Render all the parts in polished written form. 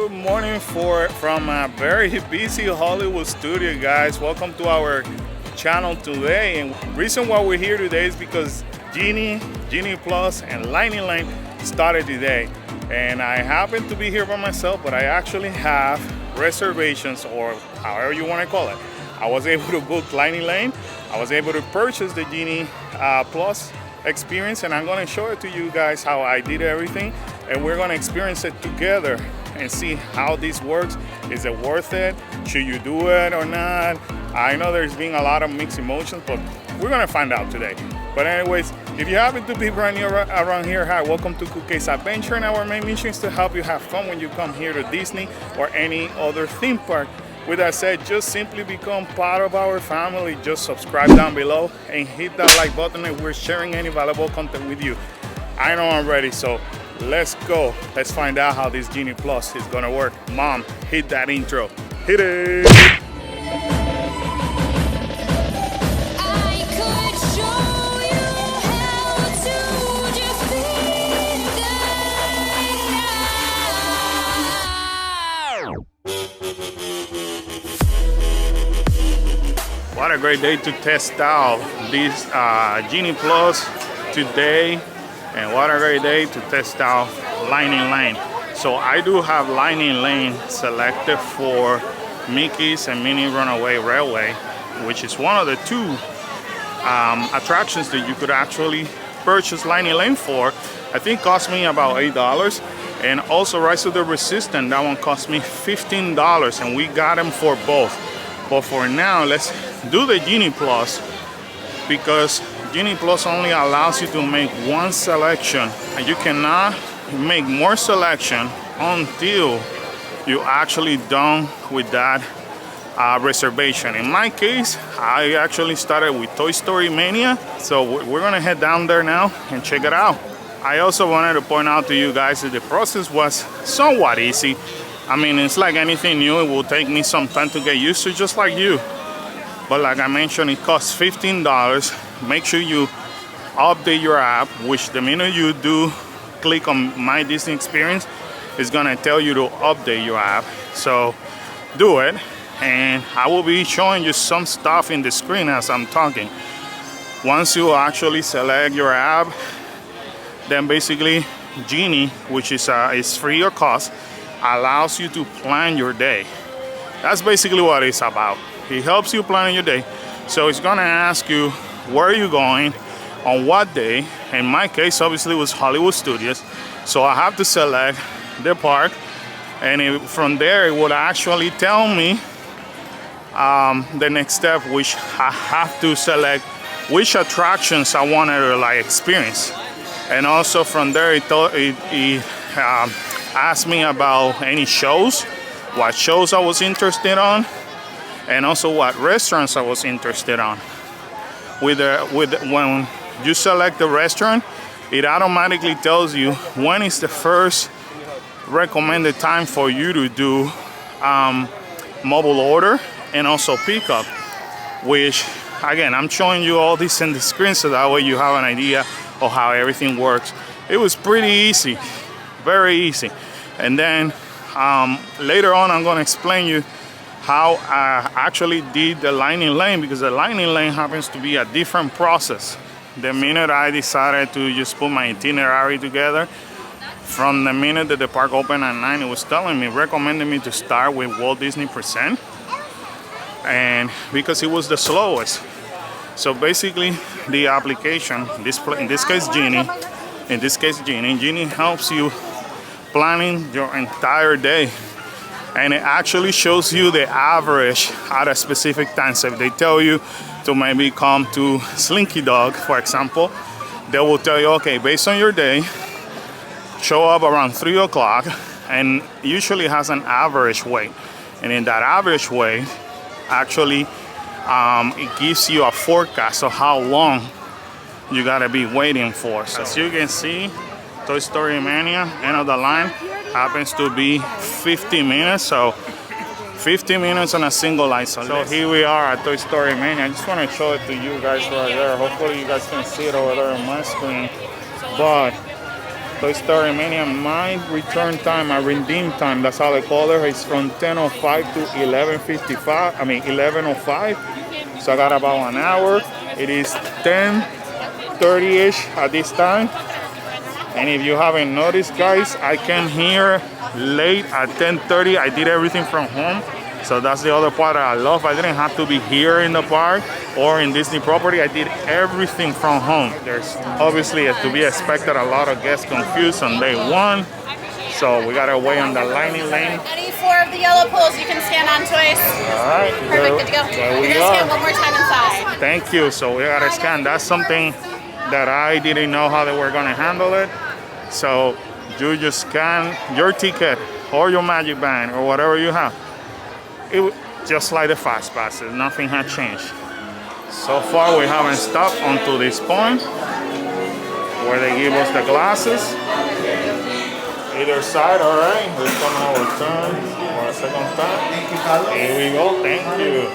Good morning from a very busy Hollywood studio, guys. Welcome to our channel today. And reason why we're here today is because Genie Plus and Lightning Lane started today. And I happen to be here by myself, but I actually have reservations, or however you want to call it. I was able to book Lightning Lane. I was able to purchase the Genie Plus experience, and I'm going to show it to you guys how I did everything, and we're going to experience it together and see how this works. Is it worth it? Should you do it or not? I know there's been a lot of mixed emotions, but we're going to find out today. But anyways, if you happen to be brand new around here, hi, welcome to Kool's Adventure, and our main mission is to help you have fun when you come here to Disney or any other theme park. With that said, just simply become part of our family. Just subscribe down below and hit that like button if we're sharing any valuable content with you. I know I'm ready, so let's go. Let's find out how this Genie Plus is gonna work. Mom, hit that intro. Hit it! What a great day to test out this Genie Plus today, and what a great day to test out Lightning Lane. So I do have Lightning Lane selected for Mickey's and Minnie Runaway Railway, which is one of the two attractions that you could actually purchase Lightning Lane for. I think cost me about $8, and also Rise of the Resistance, that one cost me $15, and we got them for both. But for now, let's do the Genie Plus, because Genie Plus only allows you to make one selection, and you cannot make more selection until you actually done with that reservation. In my case, I actually started with Toy Story Mania, so we're gonna head down there now and check it out. I also wanted to point out to you guys that the process was somewhat easy. I mean, it's like anything new, it will take me some time to get used to, just like you. But like I mentioned, it costs $15. Make sure you update your app, which the minute you do click on My Disney Experience, it's gonna tell you to update your app. So do it, and I will be showing you some stuff in the screen as I'm talking. Once you actually select your app, then basically Genie, which is free of cost, allows you to plan your day. That's basically what it's about. It helps you plan your day. So it's gonna ask you where are you going, on what day. In my case, obviously, it was Hollywood Studios. So I have to select the park, and from there it would actually tell me the next step, which I have to select which attractions I wanted to experience. And also from there it asked me about any shows, what shows I was interested on, and also what restaurants I was interested on. When you select the restaurant, it automatically tells you when is the first recommended time for you to do mobile order and also pickup, which again, I'm showing you all this in the screen so that way you have an idea of how everything works. It was pretty easy, very easy. And then later on, I'm going to explain you how I actually did the Lightning Lane, because the Lightning Lane happens to be a different process. The minute I decided to just put my itinerary together, from the minute that the park opened at 9, it was telling me, recommending me to start with Walt Disney Present, and because it was the slowest. So basically, the application, in this case Genie helps you planning your entire day, and it actually shows you the average at a specific time. So if they tell you to maybe come to Slinky Dog, for example, they will tell you, okay, based on your day, show up around 3 o'clock, and usually has an average wait. And in that average wait, actually it gives you a forecast of how long you gotta be waiting for. So as you can see, Toy Story Mania, end of the line, happens to be 50 minutes. So 50 minutes on a single line. So here we are at Toy Story Mania. I just want to show it to you guys right there. Hopefully you guys can see it over there on my screen. But Toy Story Mania. My return time, my redeem time, that's how they call it, is from 10:05 to 11:55. I mean 11:05. So I got about an hour. It is 10:30ish at this time. And if you haven't noticed, guys, I came here late at 10:30. I did everything from home. So that's the other part that I love. I didn't have to be here in the park or in Disney property. I did everything from home. There's obviously, to be expected, a lot of guests confused on day one. So we gotta wait on the lining lane. Any four of the yellow poles you can stand on, Toys. All right. Perfect, good to go. There we You're go. gonna scan one more time inside. Thank you. So we gotta scan. That's something that I didn't know how they were gonna handle it. So you just scan your ticket or your Magic Band or whatever you have. It just like the fast passes, nothing had changed. So far we haven't stopped until this point where they give us the glasses. Either side, all right. Let's come our turn for a second time. Here we go. Thank you.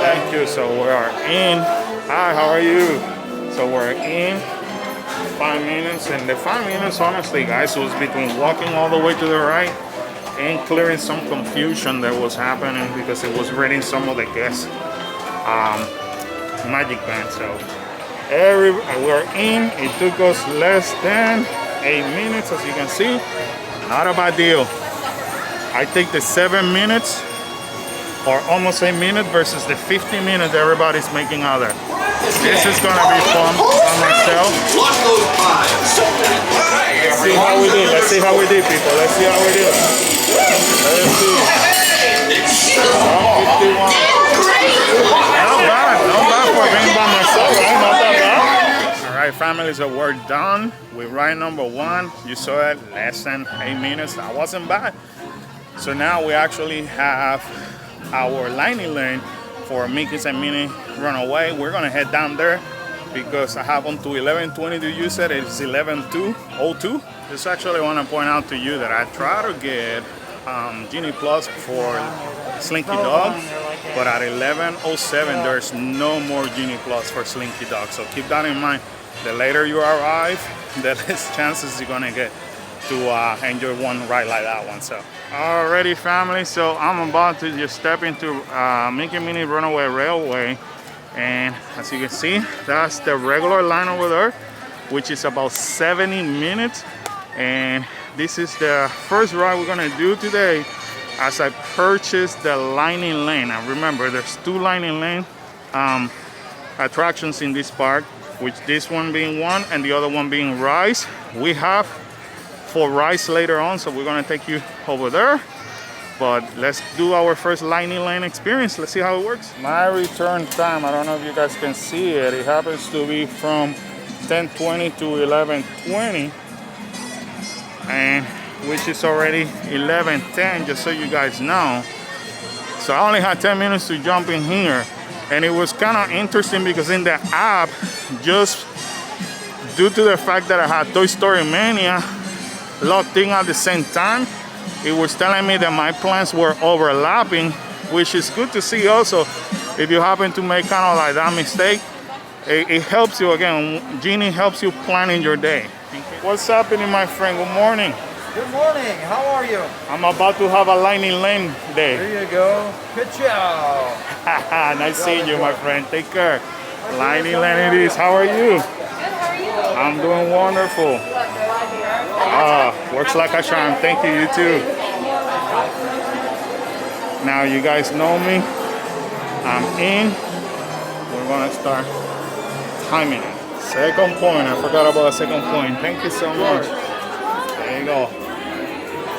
Thank you. So we are in. Hi, how are you? So we're in 5 minutes, and the 5 minutes, honestly, guys, was between walking all the way to the right and clearing some confusion that was happening because it was reading some of the guests' Magic Band. So we're in. It took us less than 8 minutes, as you can see. Not a bad deal. I take the 7 minutes or almost 8 minutes versus the 50 minutes everybody's making out there. This is gonna be fun for myself. Let's see how we do. Let's see how we do, people. Let's see how we do. Let's see. 51. Not bad for being by myself, right? Not that bad. All right, family, so we're done with ride number one. You saw it, less than 8 minutes. That wasn't bad. So now we actually have our lining lane for Mickey's and Minnie Runaway. We're gonna head down there because I have until 11:20 to use it. It's 11:02. Just actually want to point out to you that I try to get Genie Plus for Slinky Dog, but at 11:07 there's no more Genie Plus for Slinky Dog. So keep that in mind. The later you arrive, the less chances you're gonna get to enjoy one ride like that one. So alrighty, family, so I'm about to just step into Mickey and Minnie Runaway Railway, and as you can see, that's the regular line over there, which is about 70 minutes. And this is the first ride we're gonna do today as I purchased the lining lane. And remember, there's two lining lane attractions in this park, which this one being one and the other one being Rise. We have for Rise later on, so we're gonna take you over there. But let's do our first lining lane experience. Let's see how it works. My return time, I don't know if you guys can see it. It happens to be from 10:20 to 11:20, and which is already 11:10, just so you guys know. So I only had 10 minutes to jump in here, and it was kind of interesting because in the app, just due to the fact that I had Toy Story Mania locked in at the same time, it was telling me that my plans were overlapping, which is good to see also. If you happen to make kind of like that mistake, it helps you. Again, Genie helps you planning your day. What's happening, my friend? Good morning. Good morning. How are you? I'm about to have a lining lane day. There you go. Good job. Nice seeing you, my friend. Take care. Lining lane it is. How are you? Good, how are you? I'm doing wonderful. Works like a charm. Thank you, you too. Now you guys know me. I'm in. We're gonna start timing it. Second point. I forgot about the second point. Thank you so much. There you go.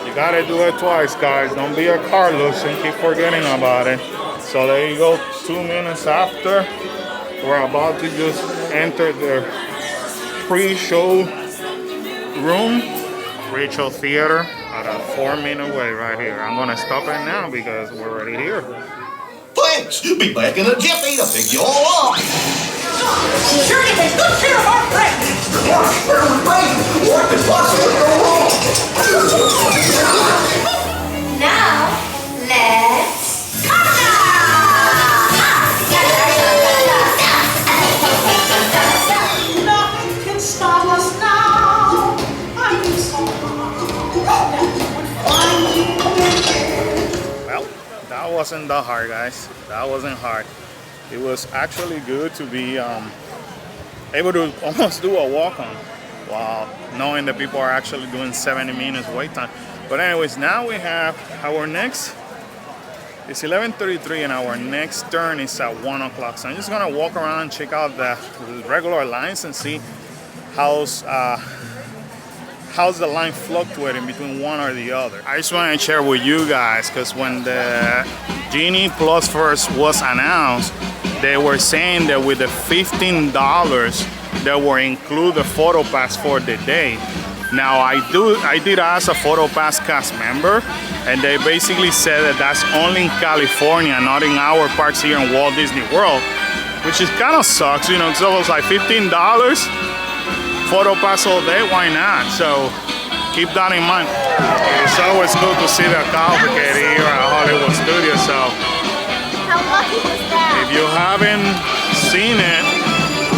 You gotta do it twice, guys. Don't be a Carlos and keep forgetting about it. So there you go. 2 minutes after, we're about to just enter the pre-show room, pre-show theater, at a 4-minute wait right here. I'm gonna stop it now because we're already here. Thanks. Be back in a jiffy to pick you all up. Security takes good care of our friends. What could possibly go wrong? Now, let's nothing can stop us now. I'm That wasn't that hard, guys. That wasn't hard. It was actually good to be able to almost do a walk-on while knowing that people are actually doing 70 minutes wait time. But anyways, now we have our next, it's 11:33 and our next turn is at 1 o'clock. So I'm just gonna walk around and check out the regular lines and see how's the line fluctuating between one or the other. I just want to share with you guys, because when the Genie Plus first was announced, they were saying that with the $15 that were include the photo pass for the day. Now I did ask a photo pass cast member, and they basically said that that's only in California, not in our parks here in Walt Disney World, which is kind of sucks, you know. So it was like $15 photo pass all day, why not? So keep that in mind. It's always good to see the cavalcade here at Hollywood Studios. So How lucky was that? if you haven't seen it,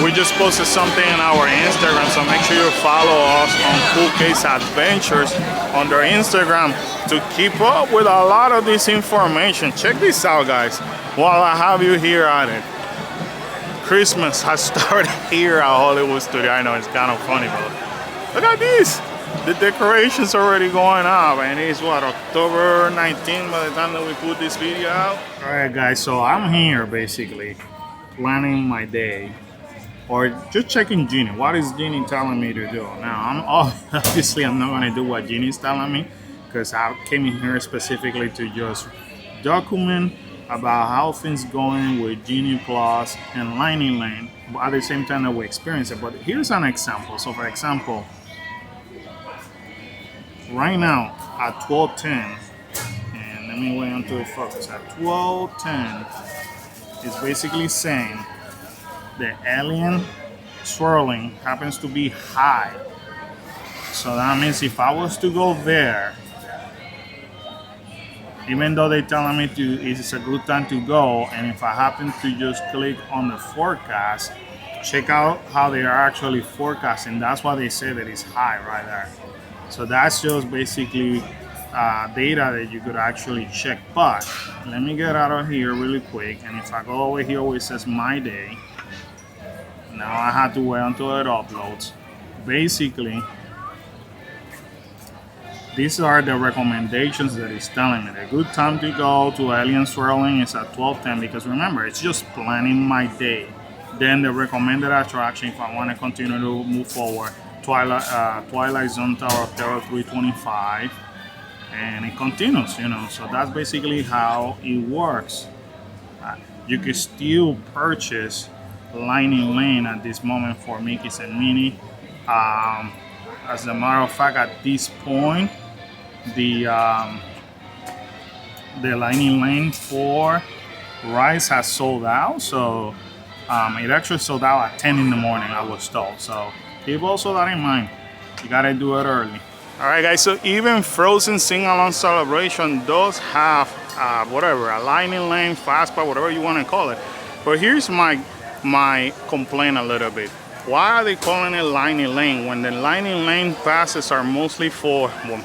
we just posted something on our Instagram, so make sure you follow us on Kool Case Adventures on their Instagram to keep up with a lot of this information. Check this out, guys, while I have you here at it. Christmas has started here at Hollywood Studio. I know it's kind of funny, but look at this. The decorations already going up, and it's what, October 19th by the time that we put this video out. All right, guys, so I'm here basically planning my day, or just checking Genie. What is Genie telling me to do? Now, obviously I'm not gonna do what Genie's telling me, because I came in here specifically to just document about how things going with Genie Plus and Lightning Lane, but at the same time that we experience it. But here's an example. So for example, right now at 12:10, and let me wait until it focuses. At 12:10, it's basically saying the alien swirling happens to be high. So that means if I was to go there, even though they're telling me it's a good time to go, and if I happen to just click on the forecast, check out how they are actually forecasting. That's why they say that it's high right there. So that's just basically data that you could actually check. But let me get out of here really quick, and if I go over here where it says my day, now I have to wait until it uploads. Basically, these are the recommendations that it's telling me. The good time to go to Alien Swirling is at 12:10, because remember, it's just planning my day. Then the recommended attraction, if I want to continue to move forward, Twilight Zone Tower of Terror 325, and it continues, you know. So that's basically how it works. You can still purchase Lightning Lane at this moment for Mickey's and Minnie. As a matter of fact, at this point, the Lightning Lane for Rise has sold out. So it actually sold out at 10 in the morning, I was told. So keep also that in mind. You gotta do it early. All right, guys. So even Frozen Sing Along Celebration does have whatever, a Lightning Lane, Fastpass, whatever you want to call it. But here's my complaint a little bit. Why are they calling it Lightning Lane when the Lightning Lane passes are mostly for, well,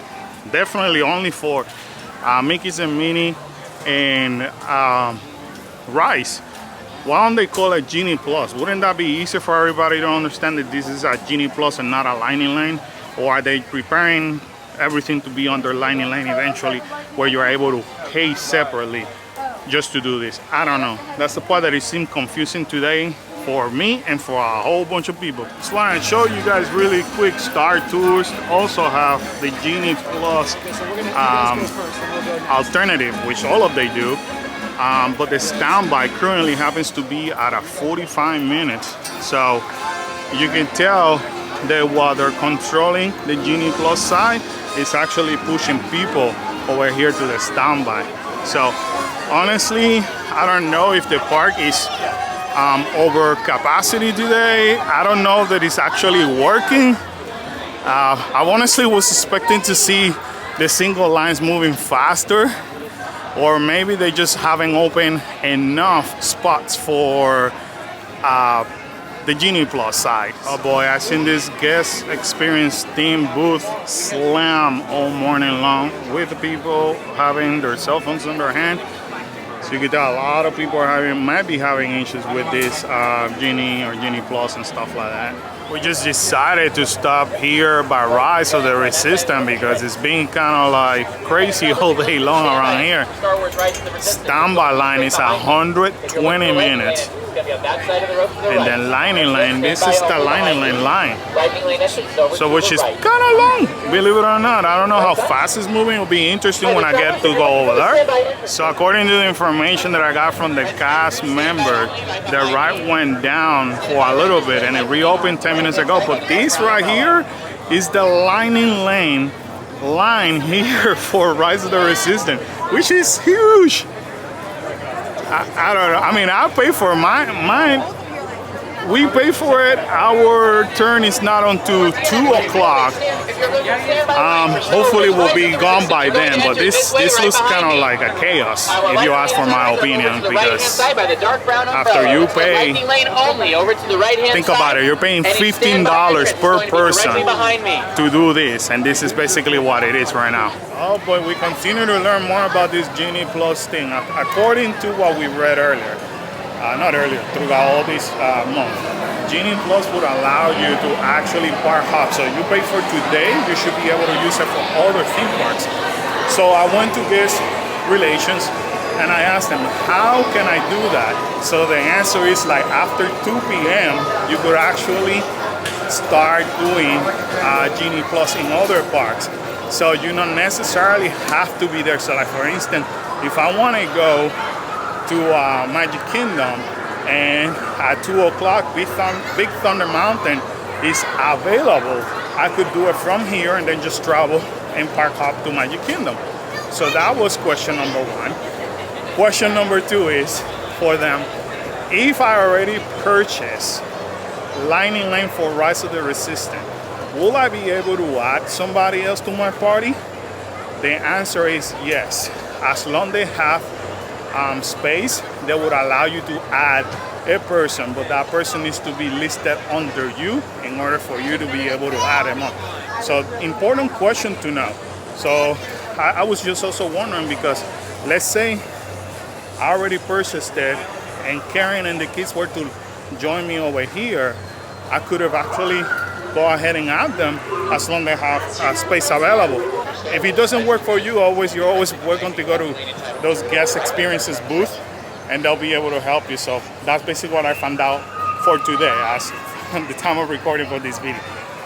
definitely only for Mickey's and Minnie and Rise? Why don't they call it Genie Plus? Wouldn't that be easier for everybody to understand that this is a Genie Plus and not a Lightning Lane? Or are they preparing everything to be under Lightning Lane eventually, where you're able to pay separately just to do this? I don't know. That's the part that it seemed confusing today for me and for a whole bunch of people. Just want to show you guys really quick. Star Tours also have the Genie Plus alternative, which all of they do. But the standby currently happens to be at a 45 minutes. So you can tell that while they're controlling the Genie Plus side, it's actually pushing people over here to the standby. So honestly, I don't know if the park is over capacity today. I don't know that it's actually working. I honestly was expecting to see the single lines moving faster, or maybe they just haven't opened enough spots for the Genie Plus side. Oh boy, I've seen this guest experience theme booth slam all morning long with the people having their cell phones in their hand. So you can tell a lot of people might be having issues with this Genie or Genie Plus and stuff like that. We just decided to stop here by Rise of the Resistance because it's been kind of like crazy all day long around here. Standby line is 120 minutes. And then lining lane, this is the lining lane line. So which is kind of long, believe it or not. I don't know how fast it's moving. It'll be interesting when I get to go over there. So according to the information that I got from the cast member, the ride went down for a little bit and it reopened 10 minutes ago. But this right here is the lining lane line here for Rise of the Resistance, which is huge. I don't know. I mean, I pay for mine. We pay for it. Our turn is not until 2 o'clock. Hopefully we'll be gone by then, but this looks kind of like a chaos, if you ask for my opinion, because after you pay, think about it, you're paying $15 per person to do this, and this is basically what it is right now. Oh, but we continue to learn more about this Genie Plus thing. According to what we read earlier, not earlier, throughout all this month, Genie Plus would allow you to actually park hop. So you pay for today, you should be able to use it for other theme parks. So I went to this relations and I asked them, how can I do that? So the answer is like after 2 p.m. you could actually start doing Genie Plus in other parks. So you don't necessarily have to be there. So like for instance, if I want to go to Magic Kingdom and at 2 o'clock Big Thunder Mountain is available, I could do it from here and then just travel and park hop to Magic Kingdom. So that was question number 1. Question number 2 is for them, if I already purchased lining lane for Rise of the Resistance, will I be able to add somebody else to my party? The answer is yes. As long as they have space that would allow you to add a person, but that person needs to be listed under you in order for you to be able to add them up. So important question to know. So I was just also wondering, because let's say I already purchased it and Karen and the kids were to join me over here, I could have actually go ahead and add them as long as they have space available. If it doesn't work for you, you're always welcome to go to those guest experiences booth and they'll be able to help you. So that's basically what I found out for today as the time of recording for this video.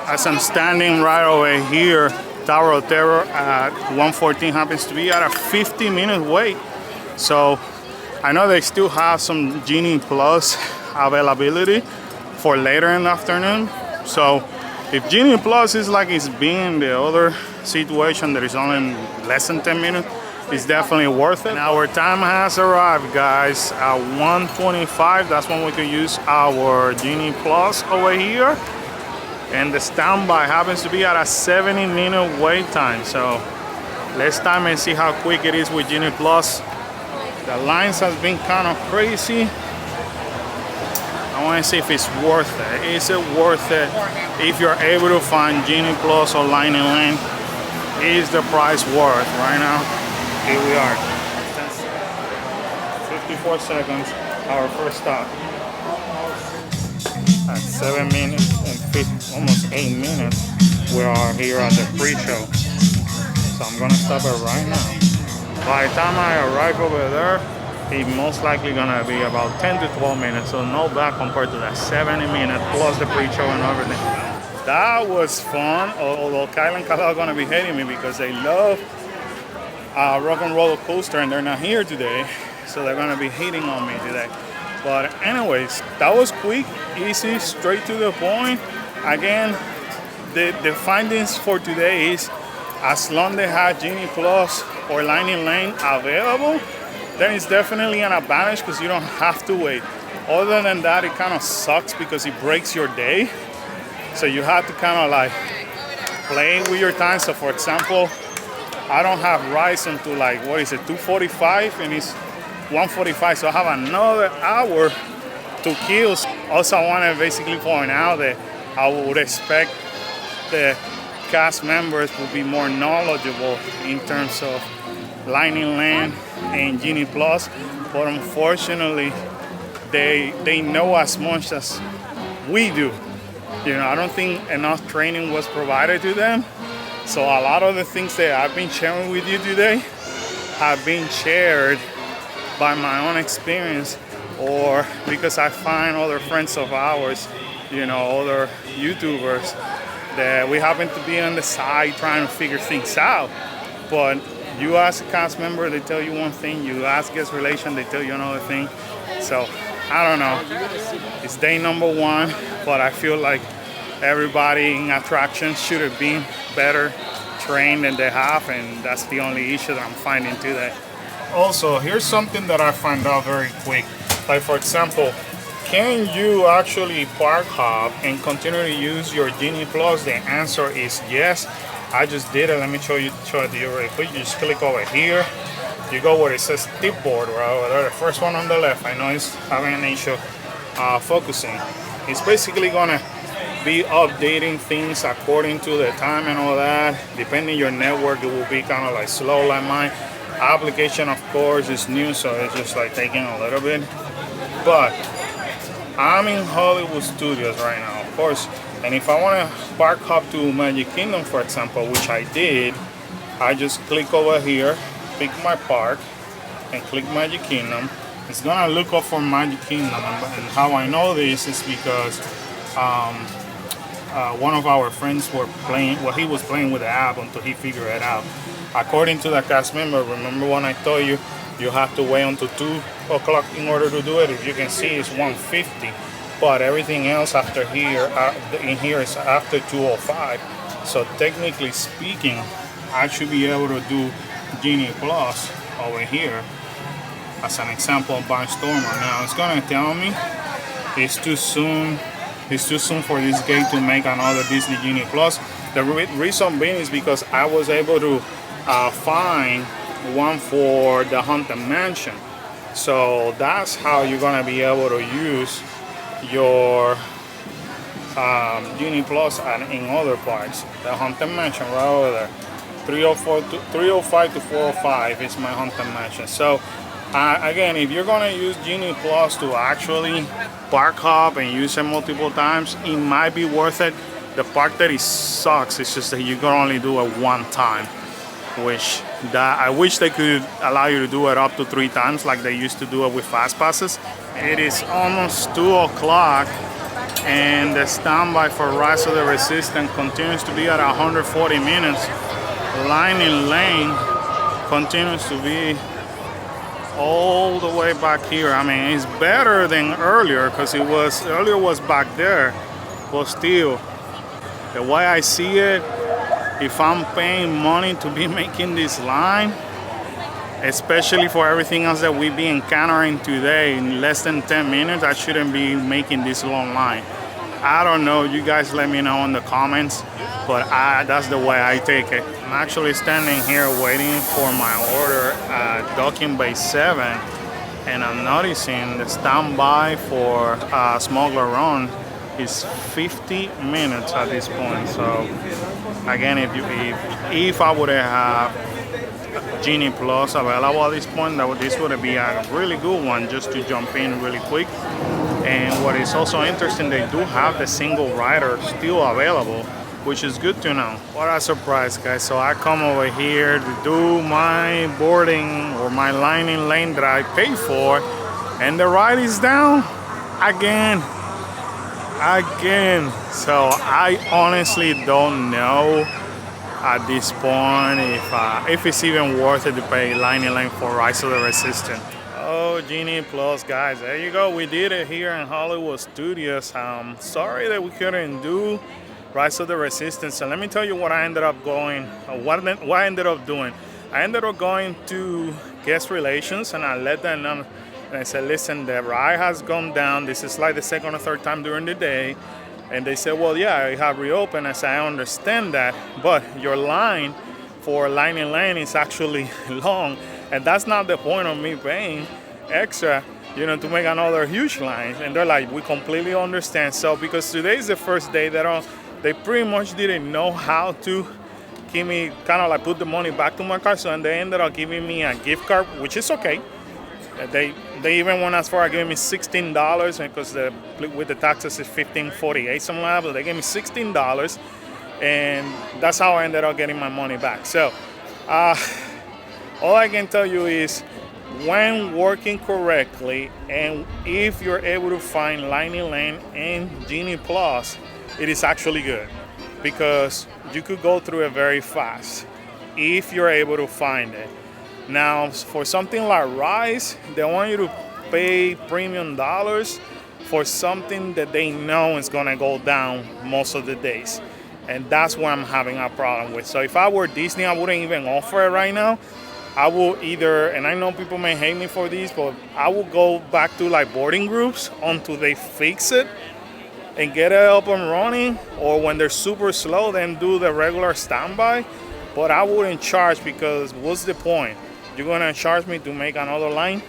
As I'm standing right over here, Tower of Terror at 114 happens to be at a 50-minute wait. So I know they still have some Genie Plus availability for later in the afternoon. So if Genie Plus is like it's been the other situation that is only less than 10 minutes, it's definitely worth it. Now our time has arrived, guys, at 1:25. That's when we can use our Genie Plus over here. And the standby happens to be at a 70-minute wait time. So let's time and see how quick it is with Genie Plus. The lines has been kind of crazy. I want to see if it's worth it. Is it worth it? If you're able to find Genie Plus or lining lane, is the price worth? Right now, here we are. 54 seconds, our first stop. At 7 minutes and almost 8 minutes, we are here at the pre-show. So I'm gonna stop it right now. By the time I arrive over there, it's most likely gonna be about 10 to 12 minutes, so no bad compared to that 70 minutes plus the pre-show and everything. That was fun, although Kyle and Kala are gonna be hating me because they love Rock and Roller Coaster and they're not here today, so they're gonna be hating on me today. But anyways, that was quick, easy, straight to the point. Again, the findings for today is as long as they have Genie Plus or lining lane available, then it's definitely an advantage because you don't have to wait. Other than that, it kind of sucks because it breaks your day. So you have to kind of like play with your time. So for example, I don't have Rise until like, 2:45 and it's 1:45. So I have another hour to kill. Also, I want to basically point out that I would expect the cast members will be more knowledgeable in terms of lining lane and Genie Plus, but unfortunately, they know as much as we do. You know, I don't think enough training was provided to them. So a lot of the things that I've been sharing with you today have been shared by my own experience, or because I find other friends of ours, you know, other YouTubers, that we happen to be on the side trying to figure things out. But you ask a cast member, they tell you one thing. You ask guest relation, they tell you another thing. So I don't know. It's day number 1, but I feel like everybody in attractions should have been better trained than they have, and that's the only issue that I'm finding today. Also, here's something that I find out very quick. Like, for example, can you actually park hop and continue to use your Genie Plus? The answer is yes. I just did it. Let me show it to you really quick. You just click over here. You go where it says tip board right over there, the first one on the left. I know it's having an issue focusing. It's basically gonna be updating things according to the time and all that. Depending your network, it will be kind of like slow like mine. Application, of course, is new, so it's just like taking a little bit. But I'm in Hollywood Studios right now, of course. And if I want to park hop to Magic Kingdom, for example, which I did, I just click over here, pick my park, and click Magic Kingdom. It's gonna look up for Magic Kingdom, and how I know this is because one of our friends were playing. Well, he was playing with the app until he figured it out. According to the cast member, remember when I told you you have to wait until 2 o'clock in order to do it? If you can see, it's 1:50. But everything else after here, in here, is after 2:05. So technically speaking, I should be able to do Genie Plus over here as an example of Barnstormer. Now it's gonna tell me it's too soon. It's too soon for this gate to make another Disney Genie Plus. The reason being is because I was able to find one for the Haunted Mansion. So that's how you're gonna be able to use your Genie Plus in other parts. The Haunted Mansion right over there, 305 to 405 is my Haunted Mansion. So again, if you're gonna use Genie Plus to actually park hop and use it multiple times, it might be worth it. The part that it sucks is just that you can only do it one time, which I wish they could allow you to do it up to 3 times like they used to do it with fast passes. It is almost 2 o'clock and the standby for Rise of the Resistance continues to be at 140 minutes. Line in lane continues to be all the way back here. I mean, it's better than earlier because earlier was back there, but still, the way I see it, if I'm paying money to be making this line, especially for everything else that we've been encountering today, in less than 10 minutes, I shouldn't be making this long line. I don't know, you guys let me know in the comments, but that's the way I take it. I'm actually standing here waiting for my order at Docking Bay 7, and I'm noticing the standby for Smuggler Run is 50 minutes at this point. So again, if I would have Genie Plus available at this point, this would be a really good one just to jump in really quick. And what is also interesting, they do have the single rider still available, which is good to know. What a surprise, guys. So I come over here to do my boarding or my lining lane that I paid for, and the ride is down again. So I honestly don't know at this point if it's even worth it to pay lining lane for Rise of the Resistance. Oh, Genie Plus, guys, there you go. We did it here in Hollywood Studios. Sorry that we couldn't do Rise of the Resistance. So let me tell you what I ended up going, what I ended up doing. I ended up going to guest relations, and I let them know. And I said, listen, the ride has gone down. This is like the second or third time during the day. And they said, well, yeah, I have reopened. I said, I understand that, but your line for lining lane is actually long. And that's not the point of me paying extra, you know, to make another huge line. And they're like, we completely understand. So because today is the first day, they they pretty much didn't know how to give me, kind of like put the money back to my card, so they ended up giving me a gift card, which is okay. They even went as far as giving me $16 because with the taxes it's $15.48, something like that, but they gave me $16, and that's how I ended up getting my money back. So all I can tell you is, when working correctly, and if you're able to find Lightning Lane and Genie Plus, it is actually good, because you could go through it very fast if you're able to find it. Now, for something like Rise, they want you to pay premium dollars for something that they know is gonna go down most of the days. And that's what I'm having a problem with. So if I were Disney, I wouldn't even offer it right now. I will either, and I know people may hate me for this, but I will go back to like boarding groups until they fix it and get it up and running, or when they're super slow, then do the regular standby. But I wouldn't charge, because what's the point? You're gonna charge me to make another line?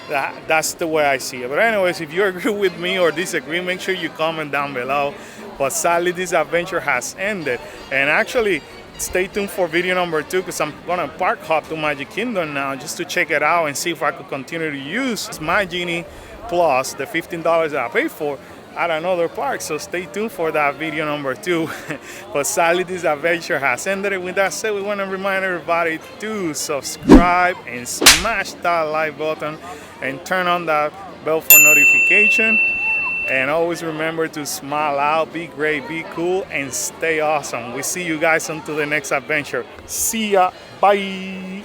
That's the way I see it. But anyways, if you agree with me or disagree, make sure you comment down below. But sadly, this adventure has ended. And actually, stay tuned for video number 2, because I'm gonna park hop to Magic Kingdom now just to check it out and see if I could continue to use my Genie Plus, the $15 that I paid for, at another park. So stay tuned for that video number 2. But sadly, this adventure has ended. And with that said, we want to remind everybody to subscribe and smash that like button and turn on that bell for notification. And always remember to smile out, be great, be cool, and stay awesome. We see you guys until the next adventure. See ya. Bye.